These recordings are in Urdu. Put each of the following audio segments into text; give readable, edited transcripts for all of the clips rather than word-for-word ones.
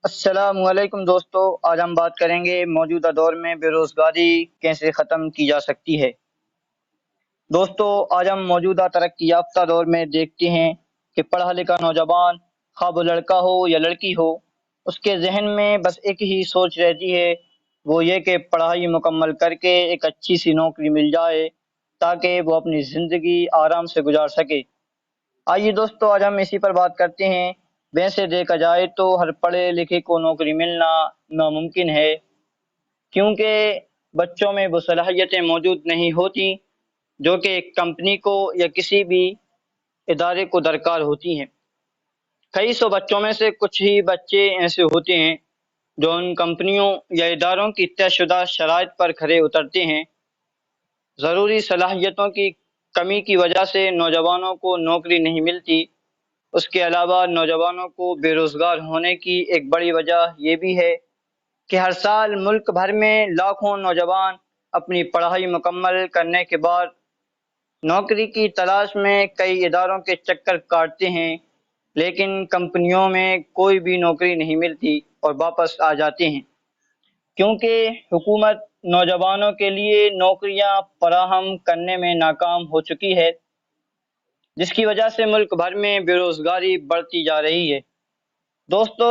السلام علیکم دوستو، آج ہم بات کریں گے موجودہ دور میں بے روزگاری کیسے ختم کی جا سکتی ہے۔ دوستو، آج ہم موجودہ ترقی یافتہ دور میں دیکھتے ہیں کہ پڑھا لکھا نوجوان، خواہ وہ لڑکا ہو یا لڑکی ہو، اس کے ذہن میں بس ایک ہی سوچ رہتی ہے، وہ یہ کہ پڑھائی مکمل کر کے ایک اچھی سی نوکری مل جائے تاکہ وہ اپنی زندگی آرام سے گزار سکے۔ آئیے دوستو، آج ہم اسی پر بات کرتے ہیں۔ ویسے دیکھا جائے تو ہر پڑھے لکھے کو نوکری ملنا ناممکن ہے، کیونکہ بچوں میں وہ صلاحیتیں موجود نہیں ہوتی جو کہ ایک کمپنی کو یا کسی بھی ادارے کو درکار ہوتی ہیں۔ کئی سو بچوں میں سے کچھ ہی بچے ایسے ہوتے ہیں جو ان کمپنیوں یا اداروں کی طے شدہ شرائط پر کھرے اترتے ہیں۔ ضروری صلاحیتوں کی کمی کی وجہ سے نوجوانوں کو نوکری نہیں ملتی۔ اس کے علاوہ نوجوانوں کو بے روزگار ہونے کی ایک بڑی وجہ یہ بھی ہے کہ ہر سال ملک بھر میں لاکھوں نوجوان اپنی پڑھائی مکمل کرنے کے بعد نوکری کی تلاش میں کئی اداروں کے چکر کاٹتے ہیں، لیکن کمپنیوں میں کوئی بھی نوکری نہیں ملتی اور واپس آ جاتے ہیں، کیونکہ حکومت نوجوانوں کے لیے نوکریاں فراہم کرنے میں ناکام ہو چکی ہے، جس کی وجہ سے ملک بھر میں بے روزگاری بڑھتی جا رہی ہے۔ دوستو،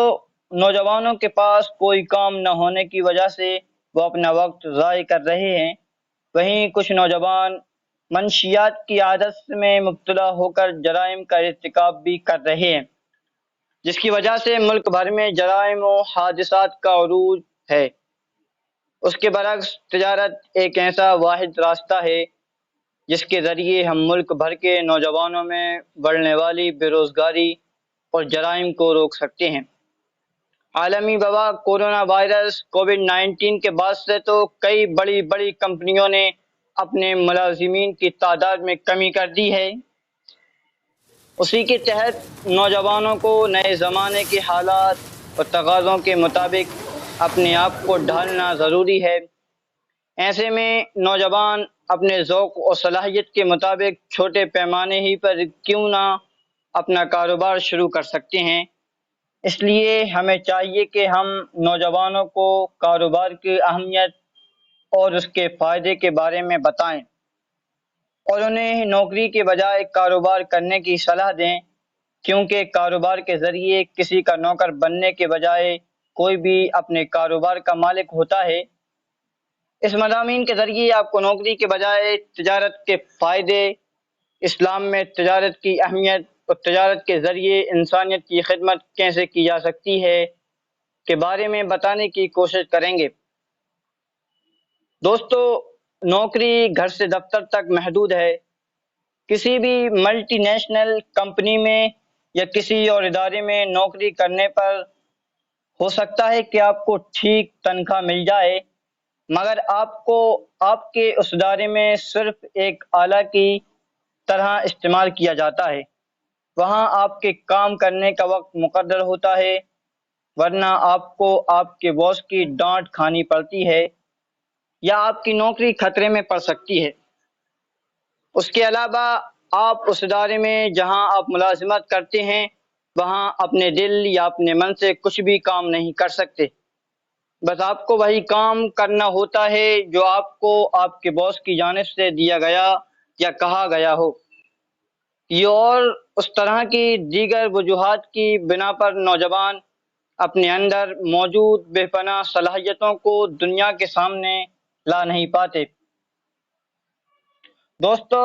نوجوانوں کے پاس کوئی کام نہ ہونے کی وجہ سے وہ اپنا وقت ضائع کر رہے ہیں۔ وہیں کچھ نوجوان منشیات کی عادت میں مبتلا ہو کر جرائم کا ارتکاب بھی کر رہے ہیں، جس کی وجہ سے ملک بھر میں جرائم و حادثات کا عروج ہے۔ اس کے برعکس تجارت ایک ایسا واحد راستہ ہے جس کے ذریعے ہم ملک بھر کے نوجوانوں میں بڑھنے والی بے روزگاری اور جرائم کو روک سکتے ہیں۔ عالمی وبا کورونا وائرس کووڈ-19 کے بعد سے تو کئی بڑی بڑی کمپنیوں نے اپنے ملازمین کی تعداد میں کمی کر دی ہے۔ اسی کے تحت نوجوانوں کو نئے زمانے کے حالات اور تقاضوں کے مطابق اپنے آپ کو ڈھالنا ضروری ہے۔ ایسے میں نوجوان اپنے ذوق اور صلاحیت کے مطابق چھوٹے پیمانے ہی پر کیوں نہ اپنا کاروبار شروع کر سکتے ہیں۔ اس لیے ہمیں چاہیے کہ ہم نوجوانوں کو کاروبار کی اہمیت اور اس کے فائدے کے بارے میں بتائیں اور انہیں نوکری کے بجائے کاروبار کرنے کی صلاح دیں، کیونکہ کاروبار کے ذریعے کسی کا نوکر بننے کے بجائے کوئی بھی اپنے کاروبار کا مالک ہوتا ہے۔ اس مضامین کے ذریعے آپ کو نوکری کے بجائے تجارت کے فائدے، اسلام میں تجارت کی اہمیت اور تجارت کے ذریعے انسانیت کی خدمت کیسے کی جا سکتی ہے کے بارے میں بتانے کی کوشش کریں گے۔ دوستو، نوکری گھر سے دفتر تک محدود ہے۔ کسی بھی ملٹی نیشنل کمپنی میں یا کسی اور ادارے میں نوکری کرنے پر ہو سکتا ہے کہ آپ کو ٹھیک تنخواہ مل جائے، مگر آپ کو آپ کے اس ادارے میں صرف ایک آلہ کی طرح استعمال کیا جاتا ہے۔ وہاں آپ کے کام کرنے کا وقت مقرر ہوتا ہے، ورنہ آپ کو آپ کے باس کی ڈانٹ کھانی پڑتی ہے یا آپ کی نوکری خطرے میں پڑ سکتی ہے۔ اس کے علاوہ آپ اس ادارے میں جہاں آپ ملازمت کرتے ہیں وہاں اپنے دل یا اپنے من سے کچھ بھی کام نہیں کر سکتے، بس آپ کو وہی کام کرنا ہوتا ہے جو آپ کو آپ کے باس کی جانب سے دیا گیا یا کہا گیا ہو۔ یہ اور اس طرح کی دیگر وجوہات کی بنا پر نوجوان اپنے اندر موجود بے پناہ صلاحیتوں کو دنیا کے سامنے لا نہیں پاتے۔ دوستو،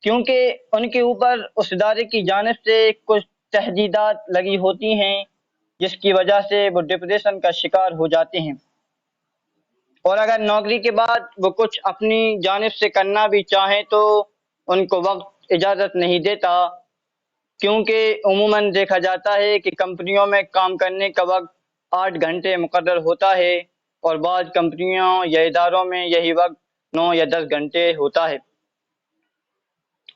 کیونکہ ان کے اوپر اس ادارے کی جانب سے کچھ تہدیدات لگی ہوتی ہیں، جس کی وجہ سے وہ ڈپریشن کا شکار ہو جاتے ہیں، اور اگر نوکری کے بعد وہ کچھ اپنی جانب سے کرنا بھی چاہیں تو ان کو وقت اجازت نہیں دیتا، کیونکہ عموماً دیکھا جاتا ہے کہ کمپنیوں میں کام کرنے کا وقت 8 گھنٹے مقرر ہوتا ہے اور بعض کمپنیوں یا اداروں میں یہی وقت 9 یا 10 گھنٹے ہوتا ہے۔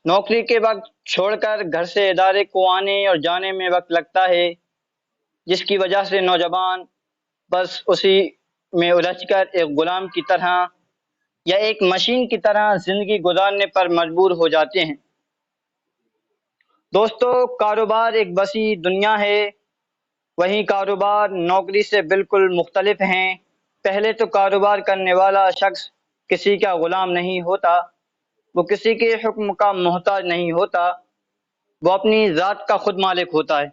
نوکری کے وقت چھوڑ کر گھر سے ادارے کو آنے اور جانے میں وقت لگتا ہے، جس کی وجہ سے نوجوان بس اسی میں الجھ کر ایک غلام کی طرح یا ایک مشین کی طرح زندگی گزارنے پر مجبور ہو جاتے ہیں۔ دوستو، کاروبار ایک وسیع دنیا ہے وہیں کاروبار نوکری سے بالکل مختلف ہیں۔ پہلے تو کاروبار کرنے والا شخص کسی کا غلام نہیں ہوتا، وہ کسی کے حکم کا محتاج نہیں ہوتا، وہ اپنی ذات کا خود مالک ہوتا ہے۔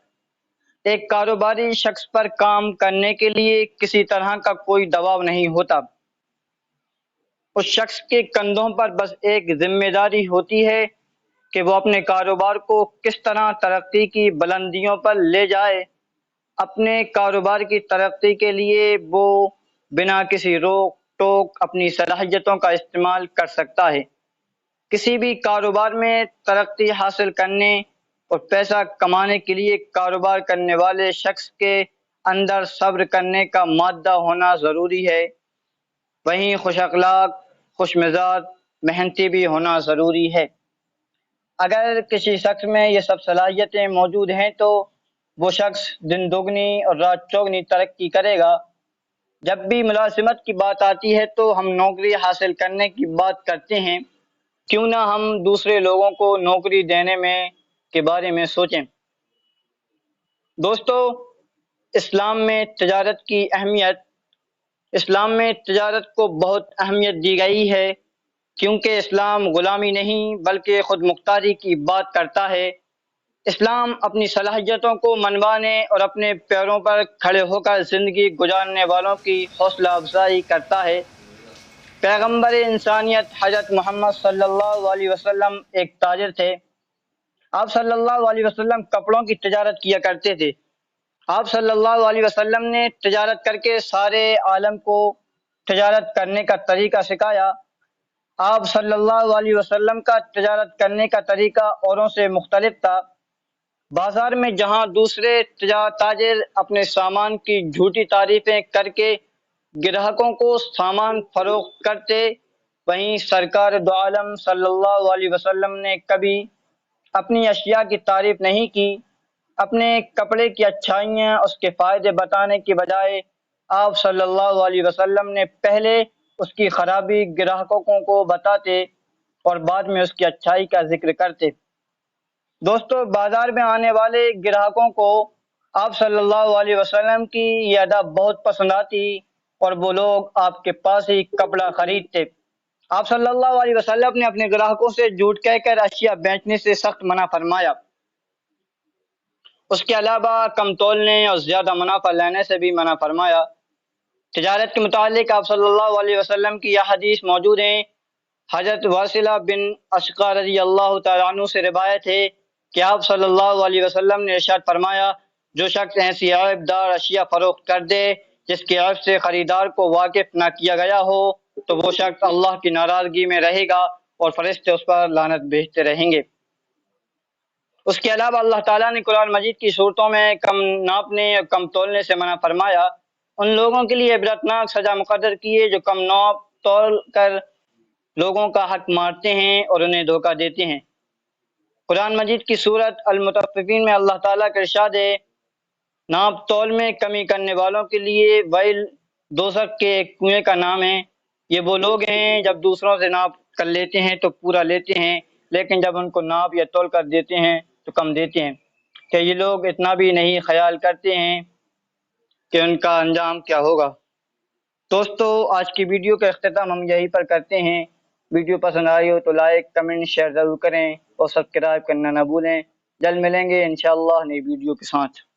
ایک کاروباری شخص پر کام کرنے کے لیے کسی طرح کا کوئی دباؤ نہیں ہوتا۔ اس شخص کے کندھوں پر بس ایک ذمہ داری ہوتی ہے کہ وہ اپنے کاروبار کو کس طرح ترقی کی بلندیوں پر لے جائے۔ اپنے کاروبار کی ترقی کے لیے وہ بنا کسی روک ٹوک اپنی صلاحیتوں کا استعمال کر سکتا ہے۔ کسی بھی کاروبار میں ترقی حاصل کرنے اور پیسہ کمانے کے لیے کاروبار کرنے والے شخص کے اندر صبر کرنے کا مادہ ہونا ضروری ہے۔ وہیں خوش اخلاق، خوش مزاج، محنتی بھی ہونا ضروری ہے۔ اگر کسی شخص میں یہ سب صلاحیتیں موجود ہیں تو وہ شخص دن دگنی اور رات چوگنی ترقی کرے گا۔ جب بھی ملازمت کی بات آتی ہے تو ہم نوکری حاصل کرنے کی بات کرتے ہیں، کیوں نہ ہم دوسرے لوگوں کو نوکری دینے کے بارے میں سوچیں۔ دوستو، اسلام میں تجارت کو بہت اہمیت دی گئی ہے، کیونکہ اسلام غلامی نہیں بلکہ خود مختاری کی بات کرتا ہے۔ اسلام اپنی صلاحیتوں کو منوانے اور اپنے پیروں پر کھڑے ہو کر زندگی گزارنے والوں کی حوصلہ افزائی کرتا ہے۔ پیغمبر انسانیت حضرت محمد صلی اللہ علیہ وسلم ایک تاجر تھے۔ آپ صلی اللہ علیہ وسلم کپڑوں کی تجارت کیا کرتے تھے۔ آپ صلی اللہ علیہ وسلم نے تجارت کر کے سارے عالم کو تجارت کرنے کا طریقہ سکھایا۔ آپ صلی اللہ علیہ وسلم کا تجارت کرنے کا طریقہ اوروں سے مختلف تھا۔ بازار میں جہاں دوسرے تاجر اپنے سامان کی جھوٹی تعریفیں کر کے گراہکوں کو سامان فروخت کرتے، وہیں سرکار دو عالم صلی اللہ علیہ وسلم نے کبھی اپنی اشیاء کی تعریف نہیں کی۔ اپنے کپڑے کی اچھائیاں، اس کے فائدے بتانے کی بجائے آپ صلی اللہ علیہ وسلم نے پہلے اس کی خرابی گراہکوں کو بتاتے اور بعد میں اس کی اچھائی کا ذکر کرتے۔ دوستو، بازار میں آنے والے گراہکوں کو آپ صلی اللہ علیہ وسلم کی یہ ادا بہت پسند آتی اور وہ لوگ آپ کے پاس ہی کپڑا خریدتے۔ آپ صلی اللہ علیہ وسلم نے اپنے گراہکوں سے جھوٹ کہہ کر اشیاء بیچنے سے سخت منع فرمایا۔ اس کے علاوہ کم تولنے اور زیادہ منافع لینے سے بھی منع فرمایا۔ تجارت کے متعلق آپ صلی اللہ علیہ وسلم کی یہ حدیث موجود ہیں۔ حضرت واصلہ بن اشقا رضی اللہ تعالیٰ عنہ سے روایت ہے کہ آپ صلی اللہ علیہ وسلم نے ارشاد فرمایا، جو شخص ایسی عیب دار اشیاء فروخت کر دے جس کے عیب سے خریدار کو واقف نہ کیا گیا ہو تو وہ شخص اللہ کی ناراضگی میں رہے گا اور فرشتے اس پر لعنت بھیجتے رہیں گے۔ اس کے علاوہ اللہ تعالیٰ نے قرآن مجید کی صورتوں میں کم ناپنے اور کم تولنے سے منع فرمایا۔ ان لوگوں کے لیے عبرتناک سزا مقرر کی ہے جو کم ناپ تول کر لوگوں کا حق مارتے ہیں اور انہیں دھوکہ دیتے ہیں۔ قرآن مجید کی سورت المطففین میں اللہ تعالیٰ کا ارشاد ہے، ناپ تول میں کمی کرنے والوں کے لیے ویل دوزخ کے ایک کنویں کا نام ہے۔ یہ وہ لوگ ہیں جب دوسروں سے ناپ کر لیتے ہیں تو پورا لیتے ہیں، لیکن جب ان کو ناپ یا تول کر دیتے ہیں تو کم دیتے ہیں۔ کہ یہ لوگ اتنا بھی نہیں خیال کرتے ہیں کہ ان کا انجام کیا ہوگا۔ دوستو، آج کی ویڈیو کا اختتام ہم یہیں پر کرتے ہیں۔ ویڈیو پسند آئی ہو تو لائک، کمنٹ، شیئر ضرور کریں اور سبسکرائب کرنا نہ بھولیں۔ جلد ملیں گے انشاءاللہ نئی ویڈیو کے ساتھ۔